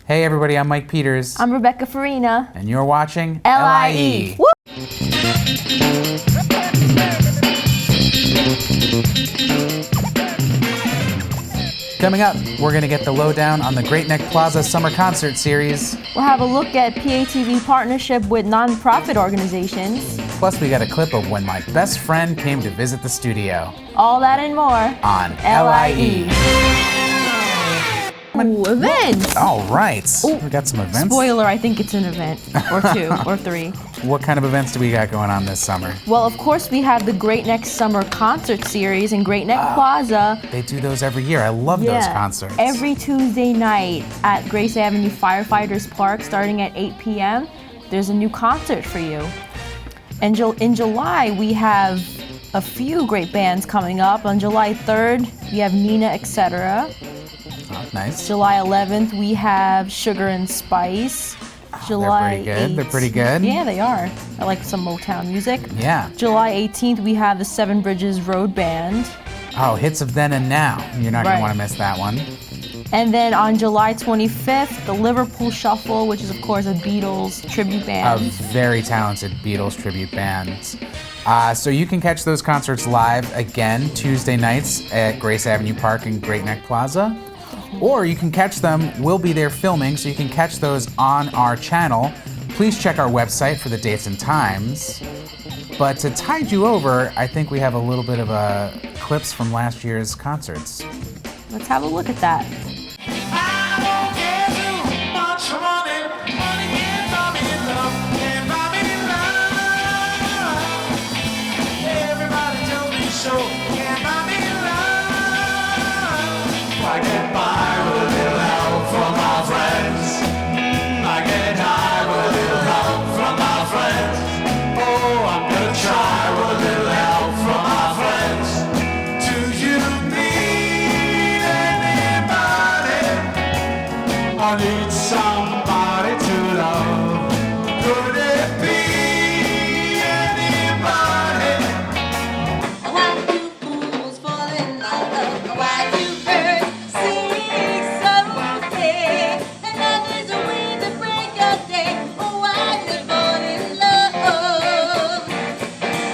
Hey everybody, I'm Mike Peters. I'm Rebecca Farina. And you're watching L.I.E. Woo! Coming up, we're going to get the lowdown on the Great Neck Plaza Summer Concert Series. We'll have a look at PATV partnership with nonprofit organizations. Plus, we got a clip of when my best friend came to visit the studio. All that and more On L.I.E. Ooh, events! All right. Ooh, we got some events. Spoiler, I think it's an event. Or two, or three. What kind of events do we got going on this summer? Well, of course, we have the Great Neck Summer Concert Series in Great Neck Plaza. They do those every year. I love those concerts. Every Tuesday night at Grace Avenue Firefighters Park, starting at 8 p.m., there's a new concert for you. And in July, we have a few great bands coming up. On July 3rd, we have Nina, etc. Oh, nice. July 11th, we have Sugar and Spice. July They're pretty good. 8th, They're pretty good. Yeah, they are. I like some Motown music. Yeah. July 18th, we have the Seven Bridges Road Band. Oh, hits of then and now. You're not going to want to miss that one. And then on July 25th, the Liverpool Shuffle, which is, of course, a Beatles tribute band. A very talented Beatles tribute band. So you can catch those concerts live again Tuesday nights at Grace Avenue Park and Great Neck Plaza. Or you can catch them, we'll be there filming, so you can catch those on our channel. Please check our website for the dates and times. But to tide you over, I think we have a little bit of clips from last year's concerts. Let's have a look at that. I get by with a little help from my friends. I get high with a little help from my friends. Oh, I'm gonna try with a little help from my friends. Do you need anybody? I need somebody to love. Could it be anybody? Why do fools fall in love? Why do birds sing so gay? And love is a way to break a day. Oh, why do they fall in love?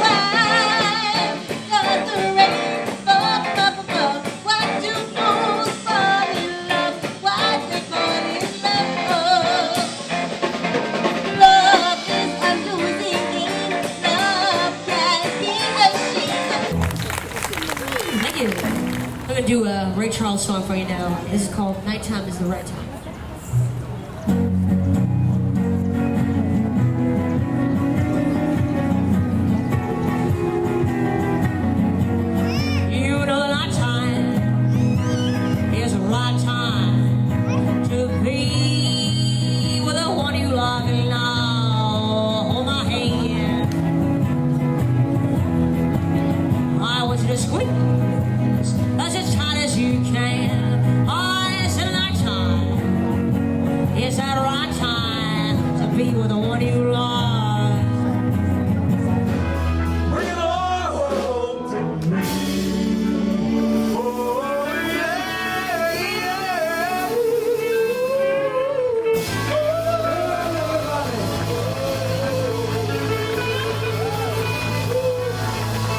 Why does the rain fall up above? Why do fools fall in love? Why do they fall in love? Love is a losing game. Love can be a shame. Thank you. I'm gonna do a Ray Charles song for you now. This is called Nighttime is the Right Time. You know the nighttime is the right time to be with the one you love and now. Hold my hand. I want you to squeeze as tight as you can. Oh, it's the nighttime. It's that right time to be with the one you love. Bring it on home to me. Oh, yeah, yeah.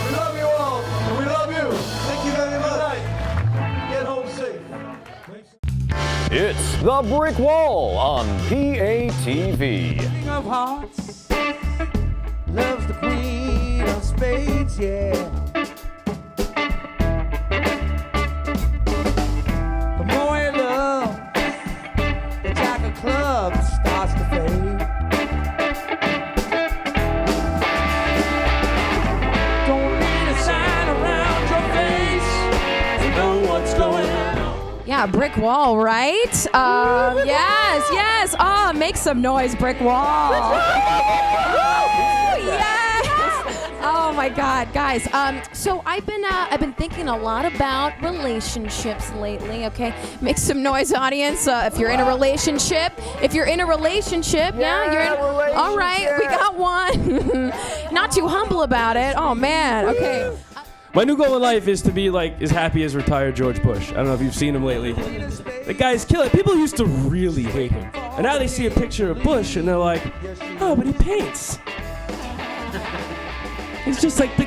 We love you all. We love you. Thank you very much. Get home safe. It's The Brick Wall on PATV. King of hearts loves the queen of spades, yeah. The more he loves, the jack of clubs starts to fade. Don't need a sign around your face to know what's going on. Yeah, brick wall, right? Yes. Oh, make some noise, brick wall. Yes. Oh my God, guys. So I've been thinking a lot about relationships lately. Okay, make some noise, audience. If you're in a relationship, you're in. All right, we got one. Not too humble about it. Oh man. Okay. My new goal in life is to be like as happy as retired George Bush. I don't know if you've seen him lately. The guy's killing. People used to really hate him. And now they see a picture of Bush and they're like, oh, but he paints. He's just like the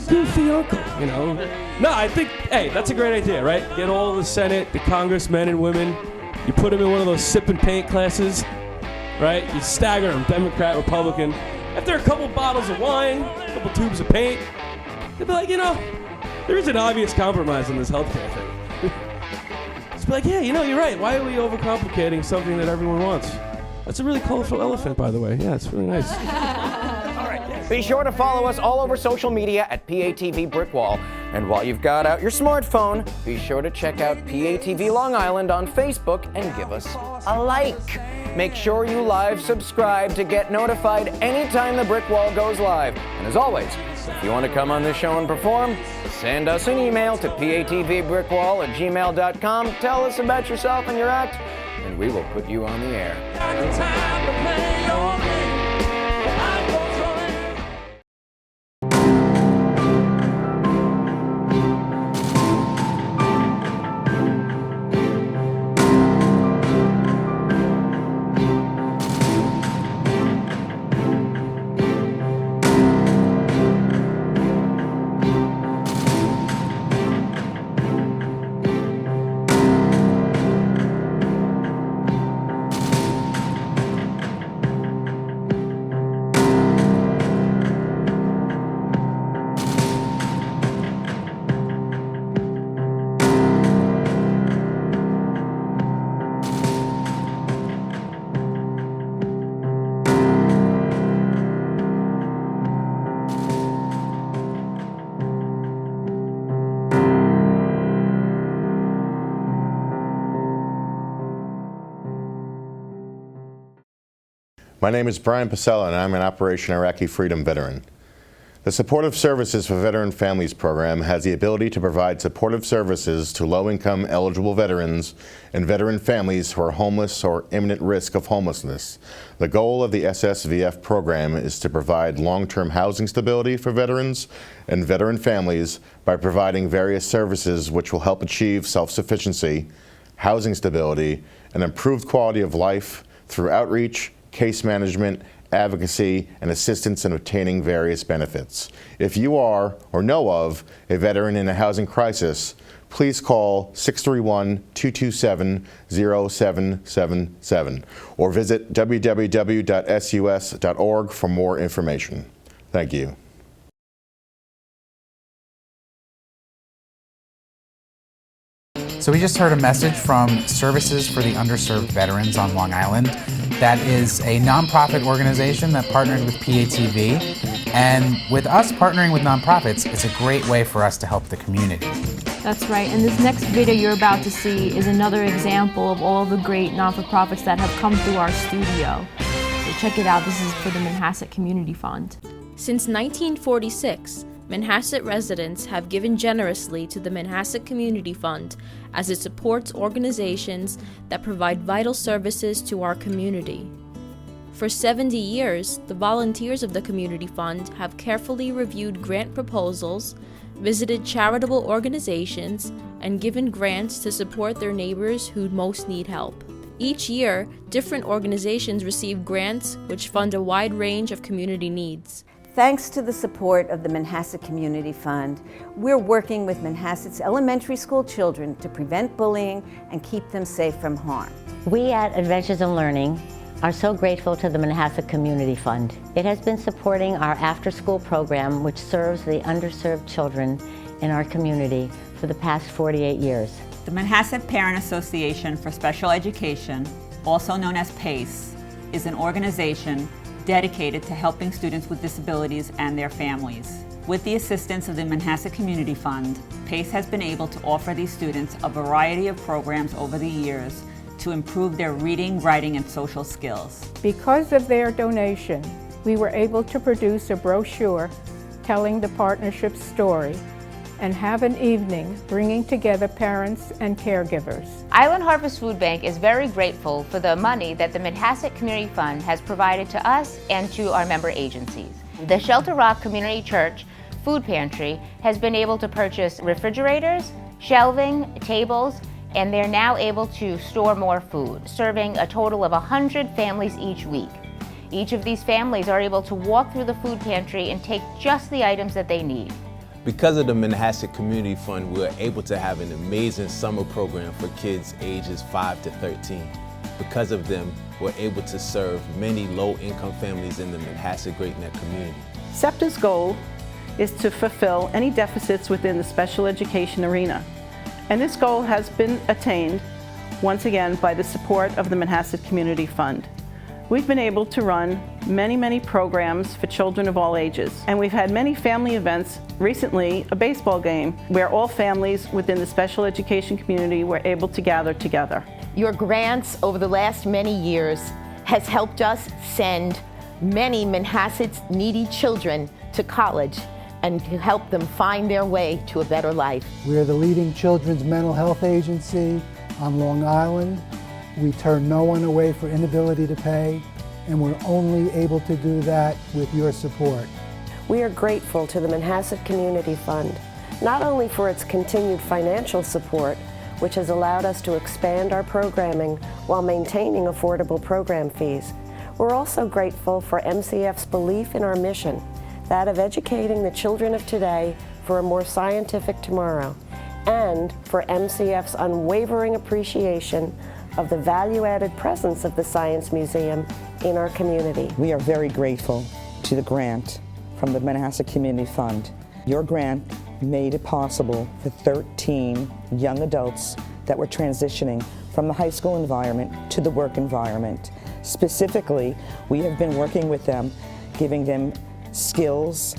goofy uncle, you know? No, I think, hey, that's a great idea, right? Get all the Senate, the congressmen and women, you put them in one of those sip and paint classes, right? You stagger them, Democrat, Republican. After a couple bottles of wine, a couple tubes of paint, they'd be like, you know, there is an obvious compromise in this healthcare thing. Just be like, yeah, you know, you're right. Why are we overcomplicating something that everyone wants? That's a really colorful elephant, by the way. Yeah, it's really nice. Be sure to follow us all over social media at PATV Brickwall. And while you've got out your smartphone, be sure to check out PATV Long Island on Facebook and give us a like. Make sure you live subscribe to get notified anytime the Brickwall goes live. And as always, if you want to come on this show and perform, send us an email to patvbrickwall@gmail.com. Tell us about yourself and your act, and we will put you on the air. My name is Brian Pasella, and I'm an Operation Iraqi Freedom veteran. The Supportive Services for Veteran Families program has the ability to provide supportive services to low-income eligible veterans and veteran families who are homeless or imminent risk of homelessness. The goal of the SSVF program is to provide long-term housing stability for veterans and veteran families by providing various services which will help achieve self-sufficiency, housing stability, and improved quality of life through outreach, case management, advocacy, and assistance in obtaining various benefits. If you are or know of a veteran in a housing crisis, please call 631-227-0777 or visit www.sus.org for more information. Thank you. So we just heard a message from Services for the Underserved Veterans on Long Island. That is a nonprofit organization that partnered with PATV. And with us partnering with nonprofits, it's a great way for us to help the community. That's right, and this next video you're about to see is another example of all the great non-for-profits that have come through our studio. So check it out, this is for the Manhasset Community Fund. Since 1946, Manhasset residents have given generously to the Manhasset Community Fund as it supports organizations that provide vital services to our community. For 70 years, the volunteers of the Community Fund have carefully reviewed grant proposals, visited charitable organizations, and given grants to support their neighbors who most need help. Each year, different organizations receive grants which fund a wide range of community needs. Thanks to the support of the Manhasset Community Fund, we're working with Manhasset's elementary school children to prevent bullying and keep them safe from harm. We at Adventures in Learning are so grateful to the Manhasset Community Fund. It has been supporting our after-school program, which serves the underserved children in our community for the past 48 years. The Manhasset Parent Association for Special Education, also known as PACE, is an organization dedicated to helping students with disabilities and their families. With the assistance of the Manhasset Community Fund, PACE has been able to offer these students a variety of programs over the years to improve their reading, writing, and social skills. Because of their donation, we were able to produce a brochure telling the partnership's story and have an evening bringing together parents and caregivers. Island Harvest Food Bank is very grateful for the money that the Manhasset Community Fund has provided to us and to our member agencies. The Shelter Rock Community Church food pantry has been able to purchase refrigerators, shelving, tables, and they're now able to store more food, serving a total of 100 families each week. Each of these families are able to walk through the food pantry and take just the items that they need. Because of the Manhasset Community Fund, we're able to have an amazing summer program for kids ages 5 to 13. Because of them, we're able to serve many low-income families in the Manhasset Great Neck community. SEPTA's goal is to fulfill any deficits within the special education arena. And this goal has been attained, once again, by the support of the Manhasset Community Fund. We've been able to run many programs for children of all ages. And we've had many family events, recently a baseball game, where all families within the special education community were able to gather together. Your grants over the last many years has helped us send many Manhasset's needy children to college and to help them find their way to a better life. We are the leading children's mental health agency on Long Island. We turn no one away for inability to pay, and we're only able to do that with your support. We are grateful to the Manhasset Community Fund, not only for its continued financial support, which has allowed us to expand our programming while maintaining affordable program fees. We're also grateful for MCF's belief in our mission, that of educating the children of today for a more scientific tomorrow, and for MCF's unwavering appreciation of the value-added presence of the Science Museum in our community. We are very grateful to the grant from the Manhasset Community Fund. Your grant made it possible for 13 young adults that were transitioning from the high school environment to the work environment. Specifically, we have been working with them, giving them skills,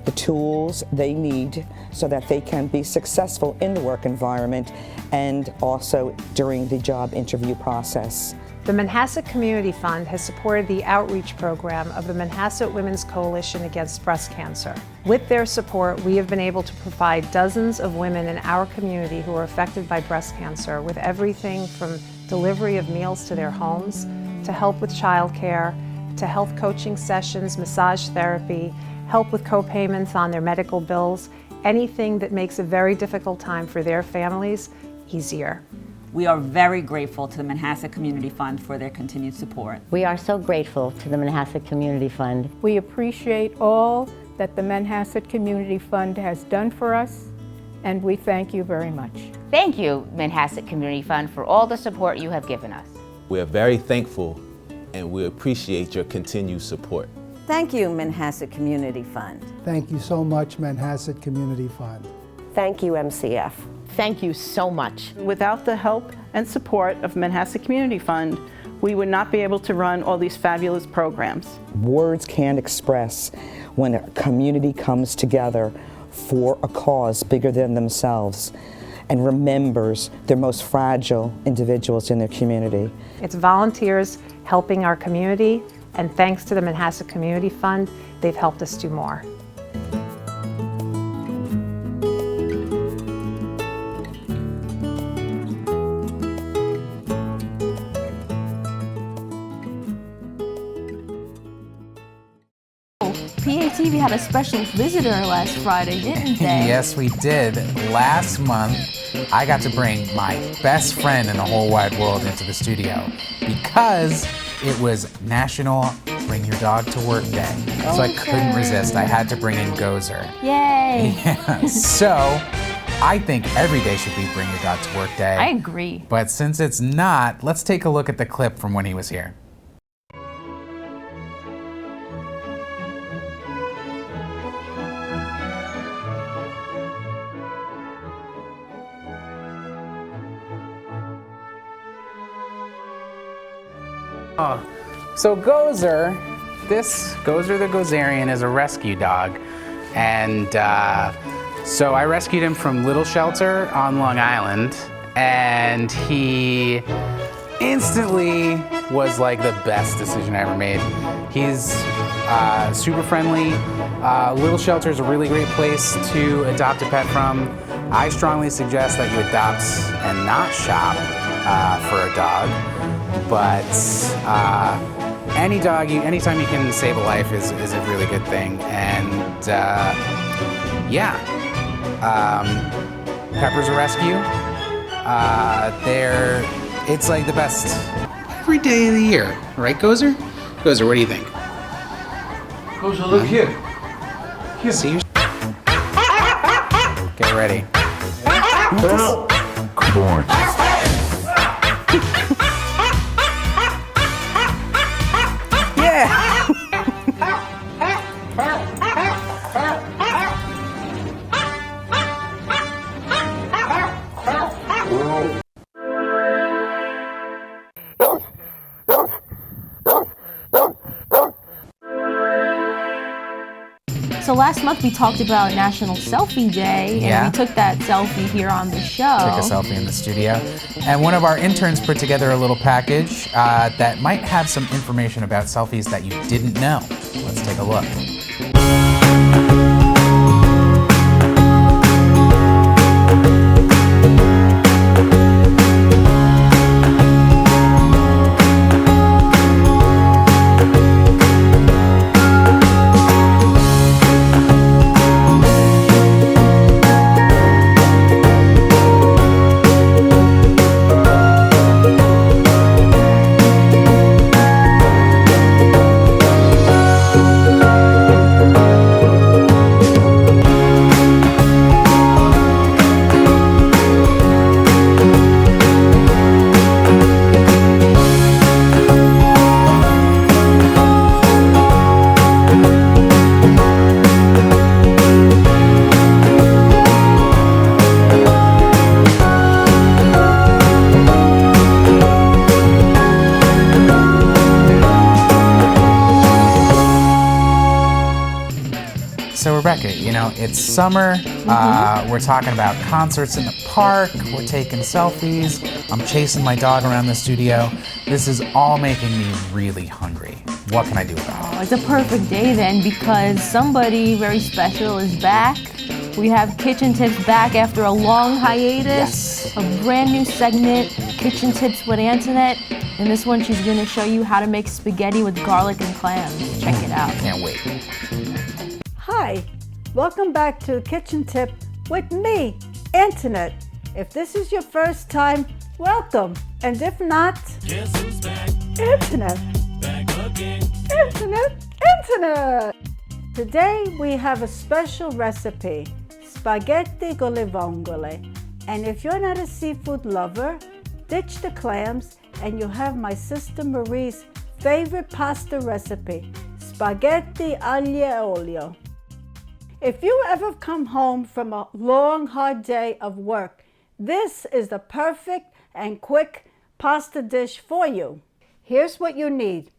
the tools they need so that they can be successful in the work environment and also during the job interview process. The Manhasset Community Fund has supported the outreach program of the Manhasset Women's Coalition Against Breast Cancer. With their support, we have been able to provide dozens of women in our community who are affected by breast cancer with everything from delivery of meals to their homes, to help with childcare, to health coaching sessions, massage therapy, help with co-payments on their medical bills, anything that makes a very difficult time for their families easier. We are very grateful to the Manhasset Community Fund for their continued support. We are so grateful to the Manhasset Community Fund. We appreciate all that the Manhasset Community Fund has done for us, and we thank you very much. Thank you, Manhasset Community Fund, for all the support you have given us. We are very thankful and we appreciate your continued support. Thank you, Manhasset Community Fund. Thank you so much, Manhasset Community Fund. Thank you, MCF. Thank you so much. Without the help and support of Manhasset Community Fund, we would not be able to run all these fabulous programs. Words can't express when a community comes together for a cause bigger than themselves and remembers their most fragile individuals in their community. It's volunteers helping our community, and thanks to the Manhasset Community Fund, they've helped us do more. PATV had a special visitor last Friday, didn't they? Yes, we did. Last month, I got to bring my best friend in the whole wide world into the studio because it was National Bring Your Dog to Work Day. So I couldn't resist. I had to bring in Gozer. Yay! Yeah. So I think every day should be Bring Your Dog to Work Day. I agree. But since it's not, let's take a look at the clip from when he was here. So Gozer, Gozer the Gozerian is a rescue dog. And so I rescued him from Little Shelter on Long Island. And he instantly was like the best decision I ever made. He's super friendly. Little Shelter is a really great place to adopt a pet from. I strongly suggest that you adopt and not shop for a dog. But anytime you can save a life is a really good thing. And Yeah. Peppers are Rescue. It's like the best every day of the year. Right, Gozer? Gozer, what do you think? Gozer, look here. Here. See your Get ready. Corn. Yeah. So last month we talked about National Selfie Day, Yeah. and we took that selfie here on the show. Took a selfie in the studio. And one of our interns put together a little package that might have some information about selfies that you didn't know. Let's take a look. So Rebecca, you know, it's summer. We're talking about concerts in the park. We're taking selfies. I'm chasing my dog around the studio. This is all making me really hungry. What can I do about it? It's a perfect day then because somebody very special is back. We have Kitchen Tips back after a long hiatus. A brand new segment, Kitchen Tips with Antoinette. And this one she's gonna show you how to make spaghetti with garlic and clams. Check it out. Can't wait. Hi, welcome back to Kitchen Tip with me, Antoinette. If this is your first time, welcome. And if not, Guess who's back? Antoinette. Back again. Antoinette. Today we have a special recipe, spaghetti con le vongole. And if you're not a seafood lover, ditch the clams and you'll have my sister Marie's favorite pasta recipe, spaghetti aglio e olio. If you ever come home from a long, hard day of work, this is the perfect and quick pasta dish for you. Here's what you need.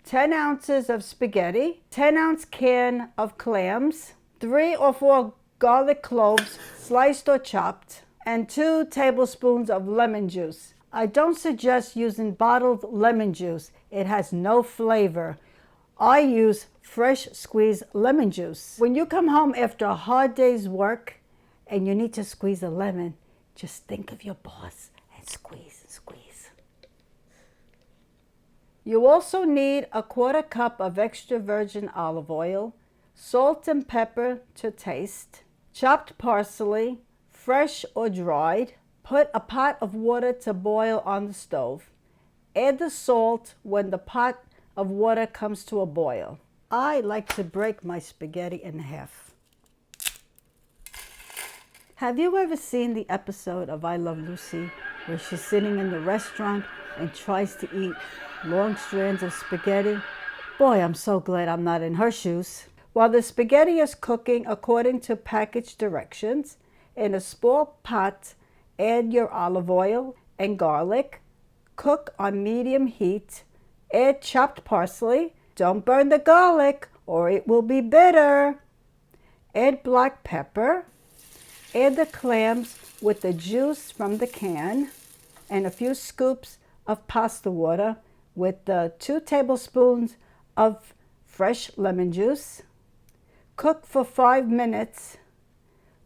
10 ounces of spaghetti, 10-ounce can of clams, 3 or 4 garlic cloves sliced or chopped, and 2 tablespoons of lemon juice. I don't suggest using bottled lemon juice. It has no flavor. I use fresh squeezed lemon juice. When you come home after a hard day's work and you need to squeeze a lemon, just think of your boss and squeeze and squeeze. You also need a 1/4 cup of extra virgin olive oil, salt and pepper to taste, chopped parsley, fresh or dried. Put a pot of water to boil on the stove. Add the salt when the pot of water comes to a boil. I like to break my spaghetti in half. Have you ever seen the episode of I Love Lucy where she's sitting in the restaurant and tries to eat long strands of spaghetti? Boy, I'm so glad I'm not in her shoes. While the spaghetti is cooking according to package directions, in a small pot, add your olive oil and garlic. Cook on medium heat. Add chopped parsley. Don't burn the garlic or it will be bitter. Add black pepper. Add the clams with the juice from the can and a few scoops of pasta water with the 2 tablespoons of fresh lemon juice. Cook for 5 minutes.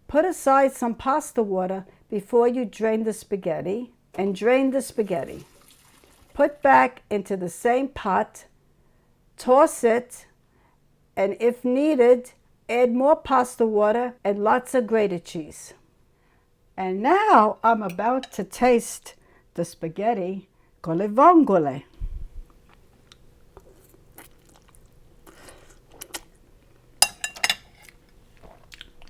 Put aside some pasta water before you drain the spaghetti and drain the spaghetti. Put back into the same pot, toss it, and if needed, Add more pasta water and lots of grated cheese. And now I'm about to taste the spaghetti con le vongole.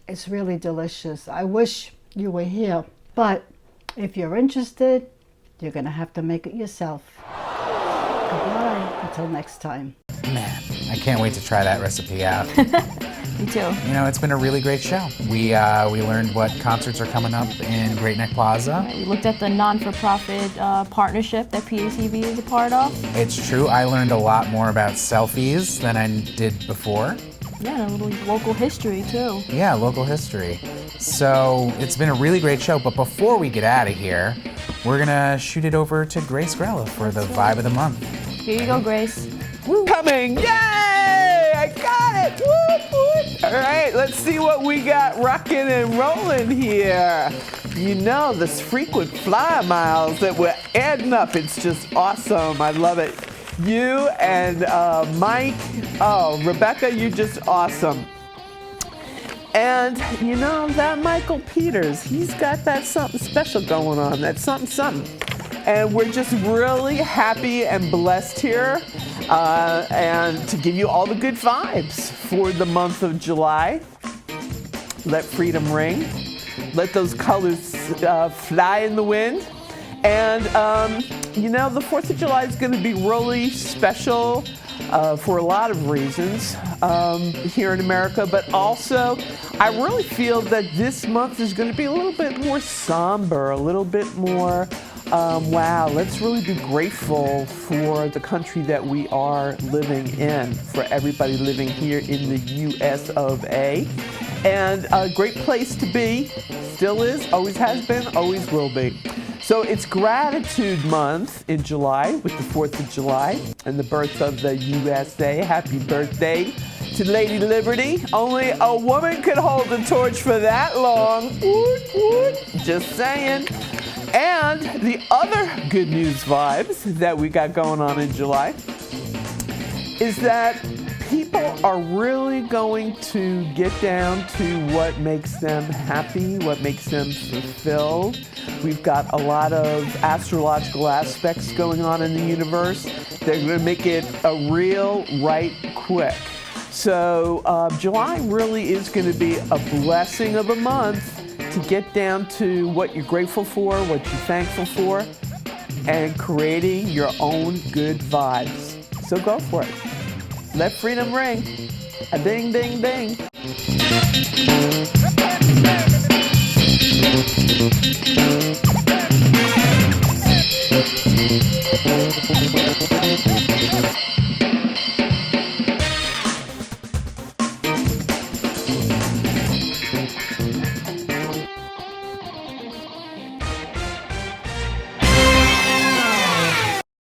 It's really delicious. I wish you were here, but if you're interested, you're gonna have to make it yourself. Goodbye, until next time. Man, I can't wait to try that recipe out. Me too. You know, it's been a really great show. We learned what concerts are coming up in Great Neck Plaza. We looked at the non-for-profit partnership that PATV is a part of. It's true, I learned a lot more about selfies than I did before. Yeah, and a little local history too. Yeah, local history. So it's been a really great show, but before we get out of here, we're gonna shoot it over to Grace Grella for the Vibe of the Month. Here you go, Grace. Coming! Yay! I got it! Whoop, whoop. All right, let's see what we got rocking and rolling here. You know, this frequent flyer miles that we're adding up, it's just awesome. I love it. You and Mike, Rebecca, you're just awesome. And you know, that Michael Peters, he's got that something special going on, that something. And we're just really happy and blessed here and to give you all the good vibes for the month of July. Let freedom ring. Let those colors fly in the wind. And, you know, the 4th of July is going to be really special for a lot of reasons here in America, but also I really feel that this month is going to be a little bit more somber, a little bit more, wow, let's really be grateful for the country that we are living in, for everybody living here in the US of A. And a great place to be, still is, always has been, always will be. So it's Gratitude Month in July with the 4th of July and the birth of the USA. Happy birthday to Lady Liberty. Only a woman could hold the torch for that long. Woot, woot. Just saying. And the other good news vibes that we got going on in July is that people are really going to get down to what makes them happy, what makes them fulfilled. We've got a lot of astrological aspects going on in the universe. They're going to make it a real right quick. So July really is going to be a blessing of a month to get down to what you're grateful for, what you're thankful for, and creating your own good vibes. So go for it. Let freedom ring. A ding, ding, ding.